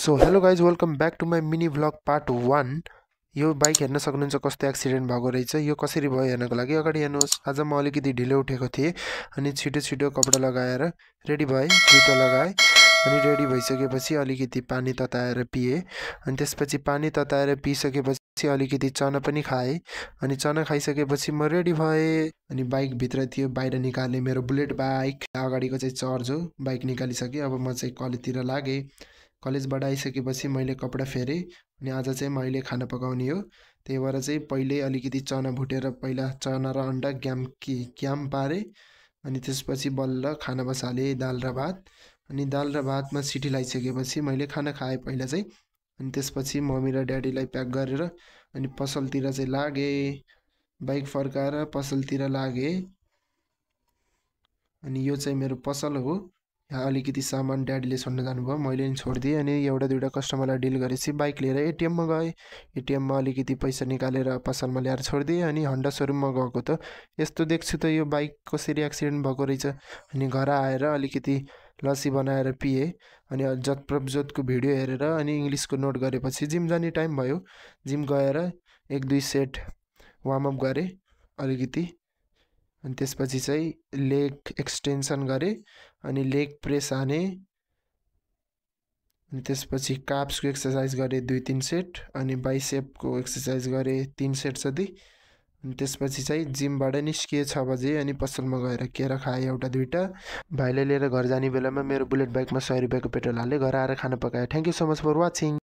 So hello guys welcome back to my mini vlog part 1। यो bike हेर्न सक्नुहुन्छ कस्तो एक्सिडेन्ट भएको रहेछ। यो कसरी भयो हेर्नको लागि अगाडि हेर्नुहोस्। आज म अलिकति ढिलो उठेको थिएँ अनि छिटो छिटो कपडा लगाएर रेडी भएँ, जुत्ता लगाएँ अनि रेडी भइसकेपछि अलिकति पानी तताएर पिएँ। अनि त्यसपछि पानी तताएर पिइसकेपछि अलिकति चना पनि खाएँ अनि चना खाइसकेपछि म रेडी भएँ। अनि बाइक भित्र थियो, बाहिर निकालेँ मेरो बुलेट बाइक। अगाडिको चाहिँ चर्ज हो, बाइक निकालिसकेँ। अब म चाहिँ कलेजतिर लागेँ। कलेजबाट आइसकेपछि मैले कपडा फेरेँ अनि आज चाहिँ मैले खाना पकाउने हो। त्यही भएर चाहिँ पहिले अलिकति चना भुटेर पहिला चना र अन्डा क्याम पारेँ अनि त्यसपछि बल्ल खाना बसालेँ दाल र भात। अनि दाल र भातमा सिटी लगाइसकेपछि मैले खाना खाएँ पहिला चाहिँ। अनि त्यसपछि मम्मी र ड्याडीलाई प्याक गरेर अनि पसलतिर चाहिँ लागेँ। बाइक फर्काएर पसलतिर लागेँ। अनि यो चाहिँ मेरो पसल हो। यहाँ अलिकति सामान ड्याडीले छोड्न जानुभयो, मैले नि छोडिदिएँ। अनि एउटा दुइटा कस्टमरलाई डिल गरेपछि बाइक लिएर एटिएममा गएँ। एटिएममा अलिकति पैसा निकालेर पसलमा ल्याएर छोडिदिएँ। अनि होन्डा सोरुममा गएको त यस्तो देख्छु त यो बाइक कसरी एक्सिडेन्ट भएको रहेछ। अनि घर आएर अलिकति लस्सी बनाएर पिएँ अनि जत प्रभजोतको भिडियो हेरेर अनि इङ्ग्लिसको नोट गरेपछि जिम जाने टाइम भयो। जिम गएर 1-2 सेट वार्मअप गरेँ अलिकति। अनि त्यसपछि चाहिँ लेग एक्सटेन्सन गरेँ अनि लेग प्रेस हाने। अनि त्यसपछि काप्सको एक्सर्साइज गरेँ 2-3 सेट अनि बाइसेपको एक्सर्साइज गरेँ 3 सेट जति। अनि त्यसपछि चाहिँ जिमबाट निस्किएँ 6 बजे अनि पसलमा गएर केरा खाएँ एउटा दुइटा। भाइले लिएर घर जाने बेलामा मेरो बुलेट बाइकमा 100 रुपियाँको पेट्रोल हालेँ। घर आएर खाना पकाएँ। Thank you so much for watching.